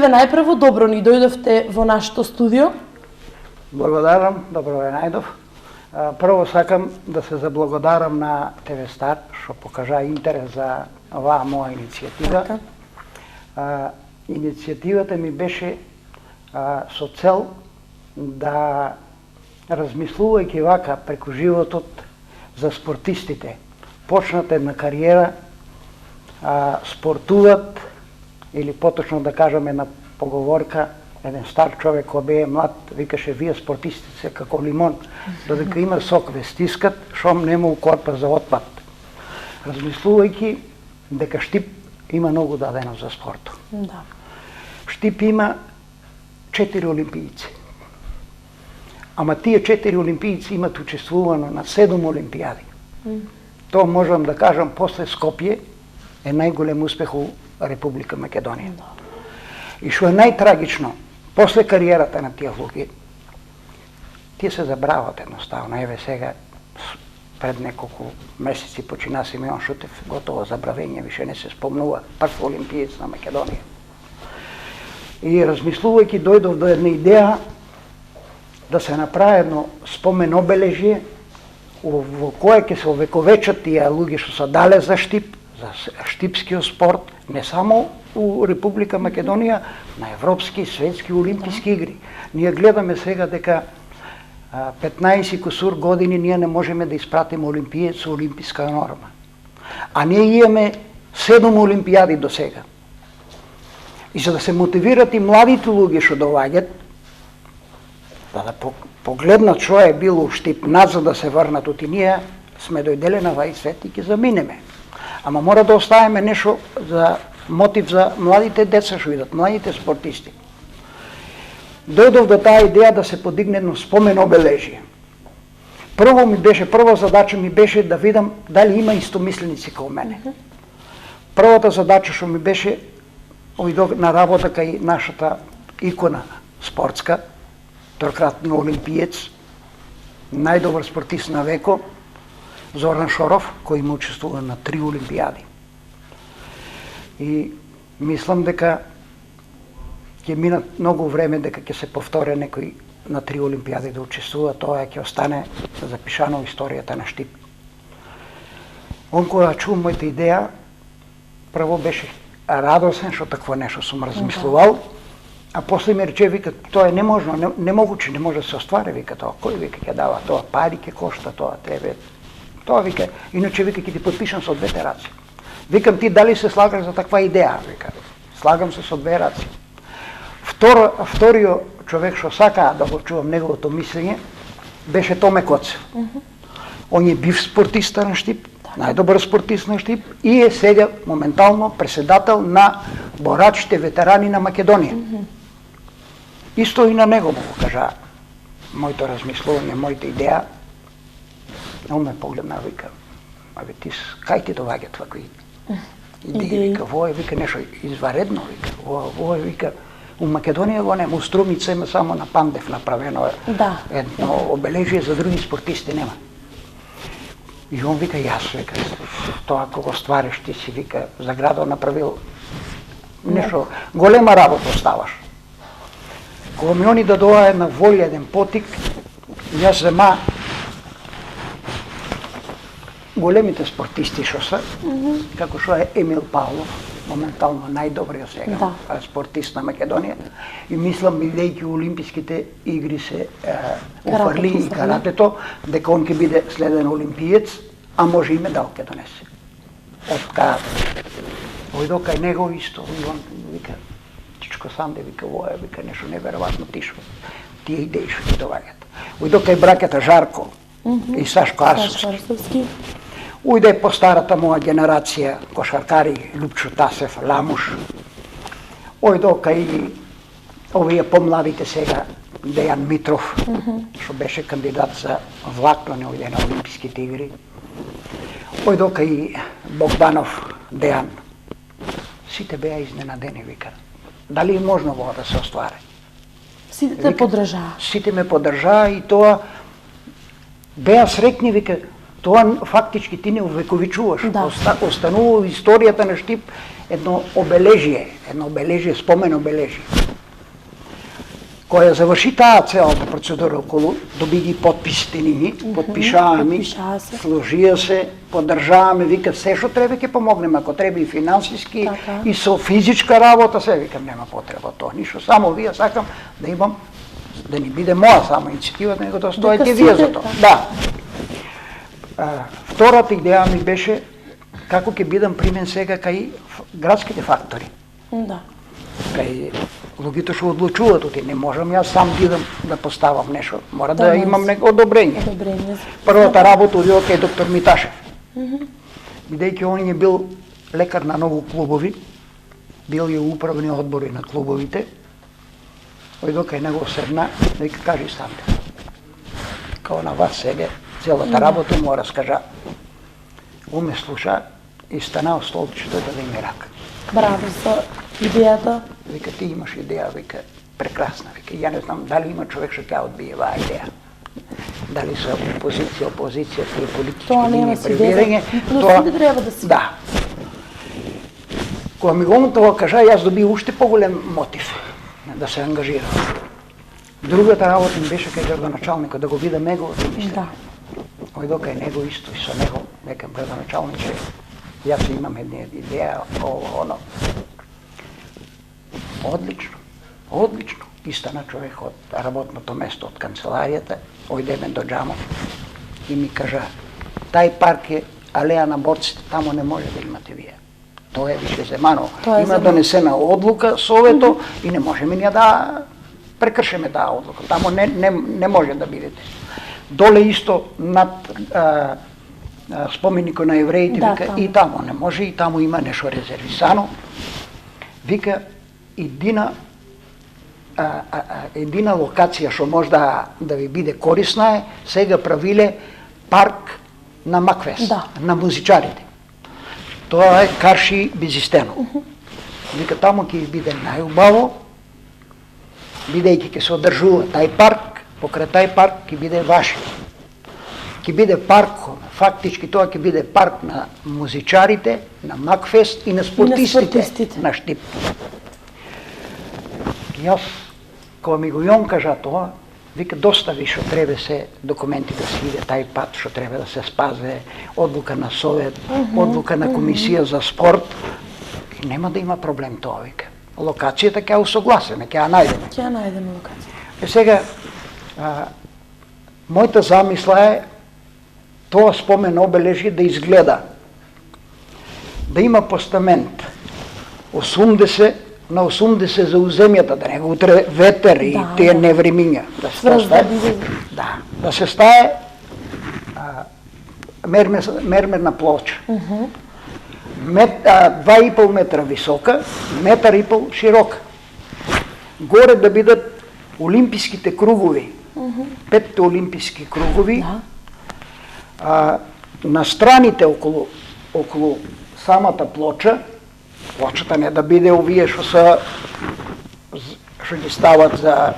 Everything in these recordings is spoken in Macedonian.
тебе најпрво, добро ни дојдовте во нашето студио. Благодарам, добро ве најдов. Прво сакам да се заблагодарам на ТВ Стар, што покажа интерес за оваа моја иницијатива. Така. Иницијативата ми беше со цел да, размислувајќи вака преку животот за спортистите, почнат една кариера, спортуват, или поточно да кажам една поговорка, еден стар човек кој бе млад, викаше: вие спортистите се како лимон, додека има сок ве стискат, шом нема у корпа за отпад. Размислувајќи дека Штип има многу дадено за спортот. Да. Штип има 4 олимпијци. Ама тие 4 олимпијци имат учествувано на 7 олимпијади. Тоа можам да кажам, после Скопје е најголем успех у Република Македонија. И што е најтрагично, после кариерата на тие луѓе, тие се забрават едноставно. Еве сега, пред неколку месеци почина Симеон Шутев, готово забравење, више не се спомнува, прв олимпиец на Македонија. И размислувајќи дојдов до една идеја да се направи едно спомен обележје во кое ќе се овековечат тие луѓе што се дале за Штип, за штипскиот спорт, не само у Република Македонија, на европски, светски, олимписки игри. Ние гледаме сега дека 15 кусур години ние не можеме да испратиме олимпиец со олимписка норма. А ние имаме 7 олимпијади до сега. И за да се мотивират и младите луѓе што доаѓаат, да погледнат што е било Штип назад, да се врнат, оти ние сме дојделе на вај свет и ќе заминеме. Ама мора да оставиме нешто за мотив за младите деца што идат, младите спортисти. Дојдов до таа идеја да се подигне едно спомен обележје. Прва задача ми беше да видам дали има истомисленици како мене. Првата задача што ми беше, ојдов на работа кај нашата икона спортска, трократни олимпиец, најдобар спортист на веко, Зоран Шоров, кој има учествува на 3 олимпијади. И мислам дека ќе минат многу време дека ќе се повтори некој на 3 олимпијади да учествува, тоа ќе остане запишано во историјата на Штип. Он кога чув мојата идеја, прво беше радосен што такво нешто сум размислувал, а после ми рече, вика, тоа е неможно, немогуче, не може да се оствари, вика, тоа, кој вика ќе дава тоа, пари ќе кошта тоа, тебе. Тоа вика, иначе вика ќе ти подпишам со 2 раце. Викам, ти дали се слагаш за таква идеја, вика. Слагам се со 2 раце. Вториот човек што сака да го чувам неговото мислење беше Томе Коцев. Он е бив спортиста на Штип, најдобар спортист на Штип и е сега моментално преседател на борачите ветерани на Македонија. Исто и на него му го кажа моето размислување, мојата идеја. Он ме погледна, вика, абе ти кај ти доваѓат вакви идеи, вика, во е, вика, нешто изваредно, вика, во е, вика, у Македонија го нема, у Струмица има само на Пандев направено едно обележје, за други спортисти нема. И он вика, јас, вика, тоа ако го ствариш ти си, вика, за градот направил нешто, голема работа оставаш. Кога ми они дадоа една волја, еден потик, јас зема големите спортисти што се, како што е Емил Павлов, моментално најдобриот сега спортист на Македонија, и мислам, бидејќи олимписките игри се уфрли и каратето, дека он ќе биде следен олимпиец, а може и медал ќе донесе од карате. Ојдо кај него исто, и он вика, Чичко Санде, вика, во е, вика, нешто неверојатно тишко, тие идеи што ќе доваѓат. Ојдо кај браќата Жарко и Сашко Арсовски. Ујде по старата моја генерација кошаркари, Лупчо Тасев, Ламуш. Ојдо кај овие помладите сега, Дејан Митров, што беше кандидат за влакно на Олимписките игри. Ојдо кај Богданов, Дејан. Сите беа изненадени, вика. Дали можно во да се оствари? Сите те поддржаа. Сите ме поддржаа и тоа беа среќни, вика, Тоа фактички ти не увековичуваш. Да. Останува во историјата на Штип едно обележие, спомен обележие. Која заврши таа целата процедура околу, доби ги подписите ни, подпишаа ми, подпишаа се. сложија се, поддржаваме, вика се што треба ќе помогнеме, ако треба и финансиски, Така. и со физичка работа, се викам нема потреба тоа, ништо, само вие сакам да имам, да ни биде моја само иницијатива, него да стоите Дека вие сите, за тоа. Да. Втората идеја ми беше како ќе бидам примен сега кај градските фактори. Да. Кај луѓето што одлучуваат, оти не можам јас сам да поставам нешто, мора да Да, имам неко одобрење. Одобрење. Првата работа одидов кај доктор Миташев. Бидејќи он е бил лекар на многу клубови, бил е управни одбори на клубовите, одидов кај него седна, вика кажи станте. Као на вас сега целата работа му раскажа. Он ме слуша и стана од столчето да даде ми рака. Браво за идејата. Вика, ти имаш идеја, вика, прекрасна, вика, ја не знам дали има човек што ќе одбие оваа идеја. Дали са опозиција, или политички Тоа нема линии, си превирање, веза, но сите треба да си. Да. Кога ми го тоа кажа, јас доби уште поголем мотив да се ангажирам. Другата работа ми беше кај градоначалникот, да го видам неговото мислење. Да. Ојдо кај него исто и со него, некам градоначалниче, јас имам една идеја, ово, оно. Одлично, одлично. И стана човек од работното место, од канцеларијата, ојдеме до џамот и ми кажа, тај парк е алеја на борците, тамо не може да имате вие. Тоа е више земано. Тоа е Има земано. донесена одлука совето и не можеме ние да прекршиме таа одлука. Тамо не може да бидете. Доле исто над споменикот на евреите, Да, вика, таму. и тамо не може, и тамо има нешто резервисано. Вика, едина локација што може да ви биде корисна е, сега правиле парк на Макфест, Да. на музичарите. Тоа е Карши Безистено. Вика, тамо ќе ви биде најубаво, бидејќи ќе се одржува тај парк, покрај тај парк ќе биде ваш. Ќе биде парк, фактички тоа ќе биде парк на музичарите, на Макфест и на спортистите на Штип. Јас, кога ми го Јон кажа тоа, вика, достави што треба се документи да се иде тај пат, што треба да се спазе, одлука на Совет, одлука на Комисија за спорт, и нема да има проблем тоа, вика. Локацијата ќе ја усогласиме, ќе ја најдеме. Ќе ја најдеме локација. Е сега, мојата замисла е тоа спомен обележие да изгледа, да има постамент 80 на 80 за земјата, да не го утре ветер и Да, тие да. невремиња. Сврз да биде. Да се стае мермерна плоча. 2,5 метра висока, 1,5 метра широка. Горе да бидат олимписките кругови, 5 олимписки кругови. Да. На страните околу самата плоча, плочата не да биде овие што ги стават за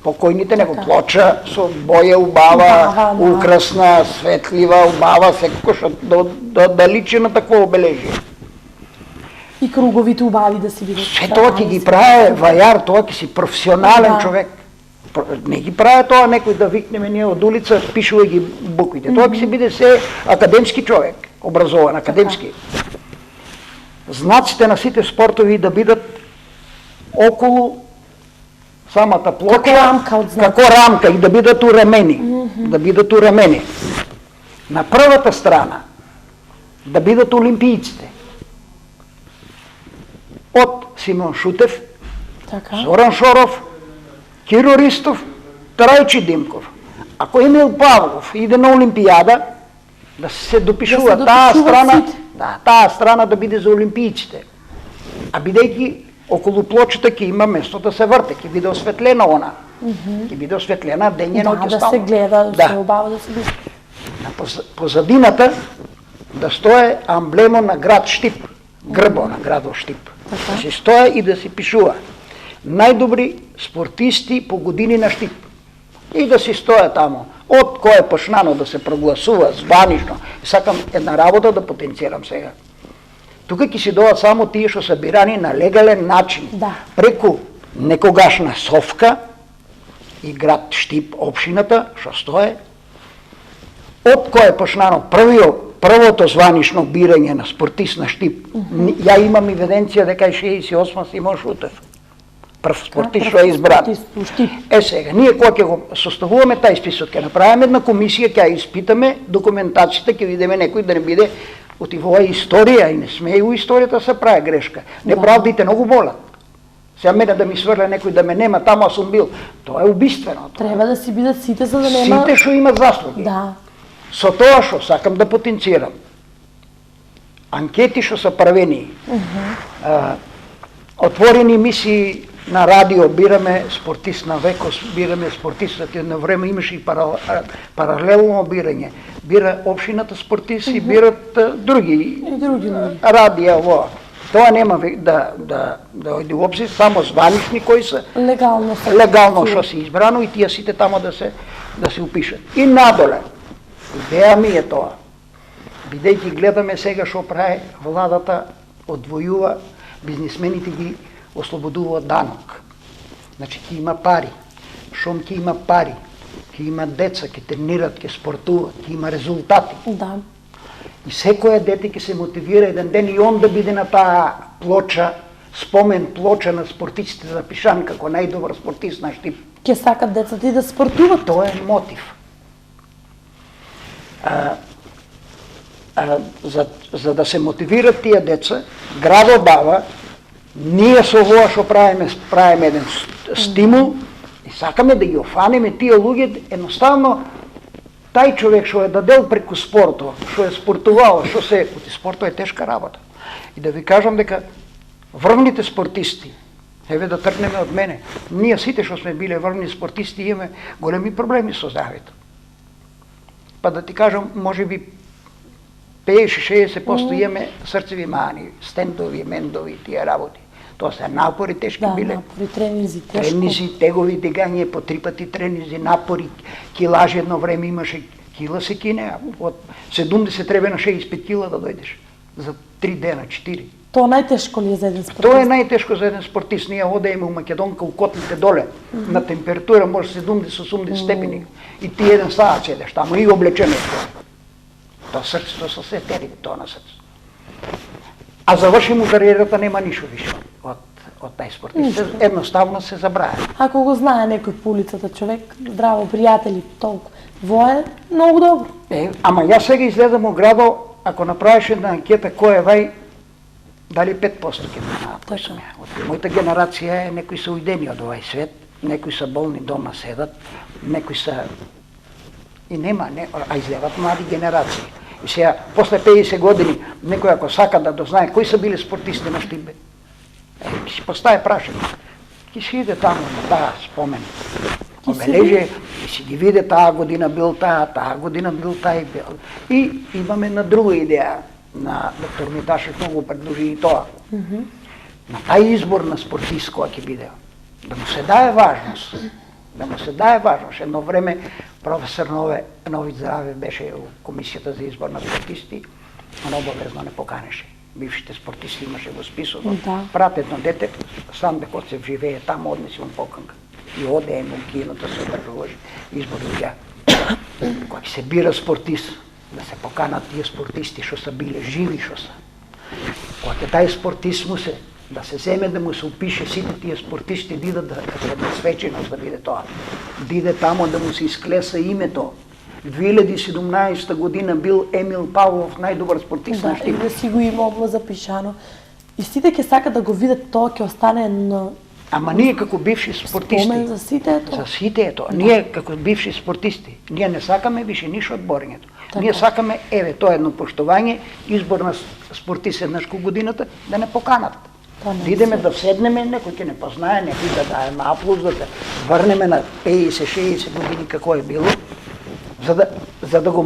покојните, него плоча со боја убава, Да. украсна, светлива, убава, секако што да личи на такво обележие. И круговите убави да си бидат. Се тоа ќе ги прави вајар, тоа ќе си професионален Да. човек. Не ги прави тоа некој да викнеме ние од улица, пишува ги буквите. Тоа ќе си биде се академски човек, образован, академски. Знаците на сите спортови да бидат околу самата плоча. Како рамка од знаци. Како рамка и да бидат урамени. Да бидат урамени. На првата страна да бидат олимпијците. Од Симон Шутев, Така. Зоран Шоров, Киро Ристов, Трајчи Димков. Ако Емил Павлов иде на Олимпијада, да се допишува таа страна, сите. таа страна да биде за олимпијците. А бидејќи околу плочата ќе има место да се врте, ќе биде осветлена она. Ќе биде осветлена дењено ќе Да става. се гледа, да се убава да се биде. На позадината да стое амблемо на град Штип, грбо на градот Штип. Да се стое и да се пишува најдобри спортисти по години на Штип. и да си стоја тамо. Од кое е почнано да се прогласува званично. Сакам една работа да потенцирам сега. Тука ќе си дојдат само тие што се бирани на легален начин. Да. Преку некогашна Совка и град Штип, општината, што стое. Од кое е почнано првото званично бирање на спортист на Штип. Ја имам евиденција дека 68 Симон Шутев. Прв спортист што е избран. Сега, ние кога ќе го составуваме тај список, ќе направиме една комисија, ќе ја испитаме документацијата, ќе видиме некој да не биде отивува историја и не смее у историјата се прави грешка. Неправдите многу болат. Сега мене да ми сврля некој да ме нема таму, а сум бил. Тоа е убиствено. Треба да си бидат сите за да нема... Сите што имат заслуги. Да. Со тоа што сакам да потенцирам. Анкети што се правени. Отворени мисии на радио, бираме спортист на векос, бираме спортистот, едно време имаше и паралелно бирање. Бира општината спортисти, бират други радија, ово. Тоа нема да ојде у обзир, само званични кои се легално што се избрано и тие сите тамо да се упишат. И надоле, идеја ми е тоа, бидејќи гледаме сега што прави владата, одвојува, бизнисмените ги ослободува од данок. Значи ќе има пари. Шом ќе има пари, ќе има деца, ќе тренират, ќе спортуват, ќе има резултати. Да. И секоја дете ќе се мотивира еден ден и он да биде на таа плоча, спомен плоча на спортистите запишан како најдобар спортист на Штип. Ќе сакат децата и да спортуват. Тоа е мотив. За да се мотивират тие деца, градот дава, ние со ова што правиме еден стимул и сакаме да ги офанеме тие луѓе, едноставно тај човек што е дадел преку спортот, што е спортувал, што се... Спортот е тешка работа. И да ви кажам дека врвните спортисти, еве да тргнеме од мене, ние сите што сме биле врвни спортисти имаме големи проблеми со здравјето. Па да ти кажам, може би 50-60% имаме срцеви мани, стендови, мендови, тие работи. Тоа се напори тешки биле. Напори, тренизи, тешко. Тренизи, тегови дигање, по 3 пати тренизи, напори, килажи едно време имаше, кила се кине, од 70 треба на 65 кила да дојдеш. За 3 дена, 4. Тоа најтешко ли е за еден спортист? Тоа е најтешко за еден спортист. Ние одеме у Македонка, у котлите доле, на температура може 70-80 степени. И ти еден саат седеш таму и облечено тоа срцето со се тери тоа на срцето. А заврши му кариерата, нема ништо више од тај спортист. Едноставно се забравя. Ако го знае некој по улицата човек, здраво, пријатели, толку, во е многу добро. Ама јас сега излезам у градо, ако направиш една анкета кој е вај, дали 5% ќе знаат кој сум ја. Од мојата генерација е некои се уидени од овај свет, некои се болни дома седат, некои се и нема, а излеват млади генерации. И сега, после 50 години, некој ако сака да дознае кои се биле спортисти на Штип, ќе си постави прашање. Ќе си иде таму на таа спомен. Обележи, ќе си ги види таа година бил таа година бил тај бил. И имаме една друга идеја на доктор Миташев, многу предложи и тоа. На тај избор на спортист која ќе биде, да му се дае важност. Да му се дае важност. Едно време професор Нови Здраве беше у комисијата за избор на спортисти, но обавезно не поканеше. Бившите спортисти имаше во список. Прат едно дете, Санде Коцев живее таму, однеси му поканка. И оде му киното се одржуваше избор луѓа. Кога ќе се бира спортист, да се поканат тие спортисти што се биле живи што се. Кога ќе тај спортист му се да се земе да му се упише сите тие спортисти да идат како една свеченост да биде тоа. Да иде тамо да му се исклеса името. 2017 година бил Емил Павлов најдобар спортист на Штип. И да си го има област запишано. И сите ќе сакат да го видат тоа, ќе остане на... Ама ние како бивши спортисти... Спомен за сите е тоа. За сите е тоа. Ние како бивши спортисти, ние не сакаме више ништо од борењето. Ние сакаме, еве, тоа едно поштовање, избор на спортист еднаш ко годината, да не поканат. Да идеме да седнеме, некој ќе не познае, некој да даде аплауз, да се врнеме на 50-60 години како е било, за да го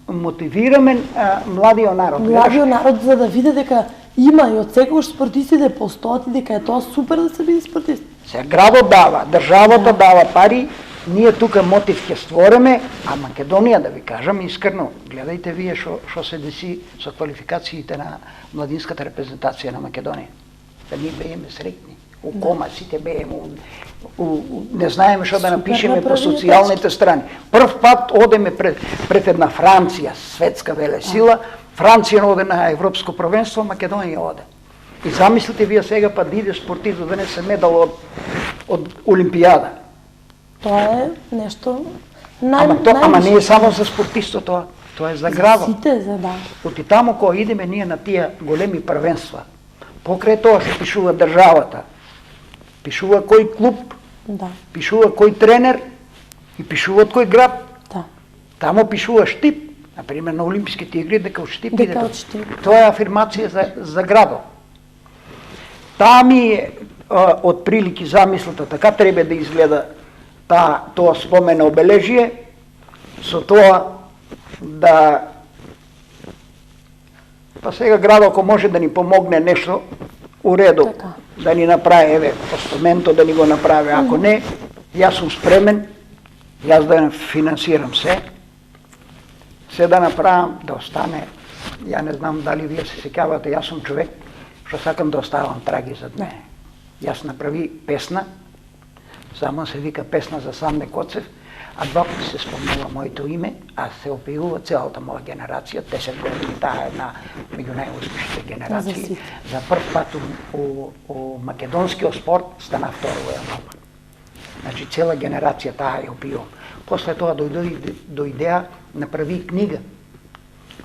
мотивираме младиот народ. Младиот народ за да види дека има и од секогаш спортистите постојат и дека е тоа супер да се биде спортист. Се градот дава, државата дава пари ние тука мотив ќе створиме, а Македонија, да ви кажам искрено, гледајте вие што се деси со квалификациите на младинската репрезентација на Македонија. Да ние бееме среќни. У кома сите бееме, не знаеме што да напишеме по социјалните страни. Прв пат одеме пред една Франција, светска велесила, Франција оде на Европско првенство, Македонија оде. И замислите вие сега па да иде спортист да донесе медал од Олимпијада. Тоа е нешто Ама не е само за спортистот тоа е за градот. Сите, за да. Оти таму кога идеме ние на тие големи првенства, покрај тоа што пишува државата, пишува кој клуб, Да. пишува кој тренер и пишува од кој град. Да. Таму пишува Штип, например на Олимписките игри дека од Штип иде. Дека од Штип. Тоа е афирмација за градот. Таа ми е од прилики замислата, така треба да изгледа тоа спомено обележие, со тоа да па сега градот ако може да ни помогне нешто у редо, Така. да ни направи, еве, постаменто да ни го направи, ако не, јас сум спремен, јас да финансирам се да направам, да остане, ја не знам дали вие се сеќавате, јас сум човек што сакам да оставам траги зад мене. Јас направи песна, само се вика песна за Санде Коцев, а два пати се спомнува моето име, а се опиува целата моја генерација, 10 години, таа е една меѓу најуспешните генерации. За прв пат у македонскиот спорт стана второ во Европа. Значи цела генерација таа ја опиувам. После тоа дојдеа, направи книга.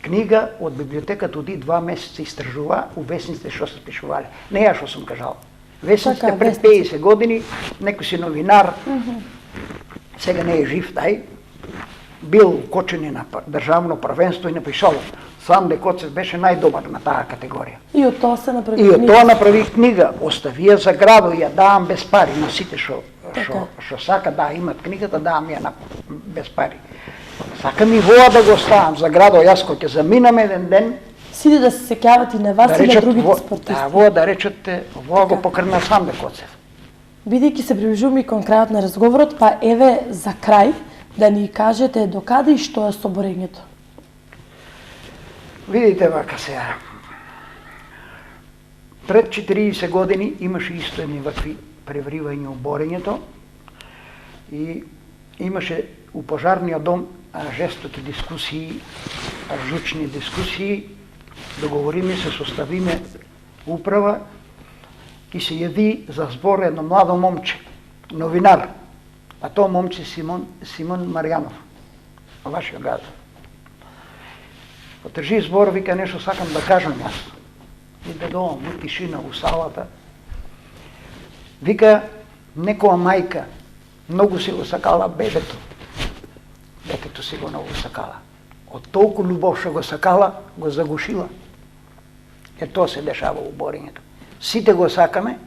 Книга од библиотеката оди 2 месеца истражува у весниците што се пишувале. Не ја што сум кажал. Весниците пред 50 години, некој си новинар, сега не е жив тај, бил кочени на државно првенство и напишал Санде Коцев беше најдобар на таа категорија. И од тоа се направи книга. И од тоа направи книга, остави ја за градот, ја давам без пари на сите што сака да имат книгата, давам ја без пари. Сакам и воа да го ставам за градот, јас кога ќе заминам еден ден, сите да се сеќават и на вас и на другите спортисти. Да, воа да речете, воа го покрна Санде Коцев. Бидејќи се приближуваме кон крајот на разговорот, па еве за крај да ни кажете докаде и што е соборењето. Видите вака сега. Пред 40 години имаше исто едни вакви превривања у борењето и имаше у пожарниот дом жестоки дискусии, жучни дискусии, договориме се, составиме управа и се јави за збор едно младо момче, новинар, а тоа момче Симон Марјанов, вашиот газа. Одржи збор, вика нешто сакам да кажам јас. И да доам у тишина у салата. Вика, некоја мајка многу си го сакала бебето. Детето си го многу сакала. Од толку љубов што го сакала, го загушила. Тоа се дешава у борењето. Сите го сакаме,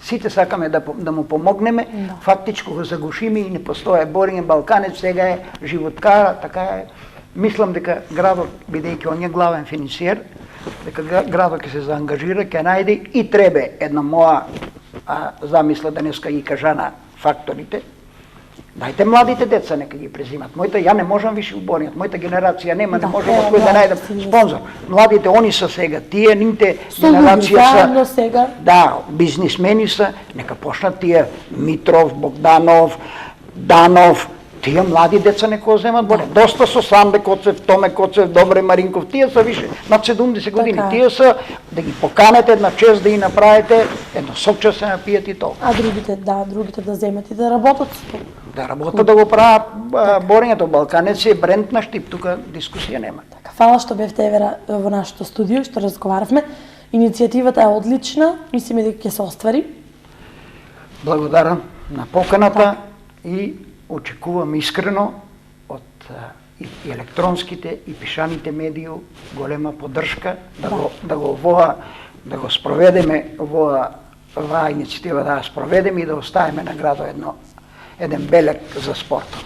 сите сакаме да му помогнеме, фактичко го загушиме и не постоje борење. Балканец сега е животкара, така е. Мислам дека градот, бидејќи он е главен финансиер, дека градот ќе се заангажира, ќе најде и требе една моја замисла денеска и кажа на факторите. Дајте младите деца нека ги презимат. Ја не можам више у борењето, мојата генерација нема, не можам од кој да најдам спонзор. Младите они се сега, тие нивните генерација се, да, бизнисмени се, нека почнат тие Митров, Богданов, Данов, тие млади деца нека земат борење. Доста со Санде Коцев, Томе Коцев, Добре Маринков, тие се више над 70 години. Тие се да ги поканете една чест да ги направите, едно сокче се напијат и тоа. А другите да земат и да работат. Да работат да го прават борењето. Балканец е бренд на Штип, тука дискусија нема. Така, фала што бевте еве во нашето студио, што разговаравме. Иницијативата е одлична, мислиме дека ќе се оствари. Благодарам на поканата и очекувам искрено од и електронските и пишаните медии голема поддршка да го спроведеме оваа иницијатива, да ја спроведеме и да оставиме на градот еден белег за спортот.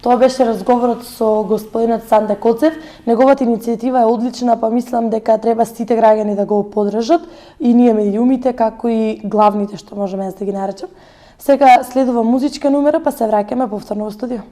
Тоа беше разговорот со господинот Санде Коцев. Неговата иницијатива е одлична, па мислам дека треба сите граѓани да го поддржат, и ние медиумите, како и главните, што можеме да ги наречем. Сега следува музичка номера, па се враќаме повторно во студио.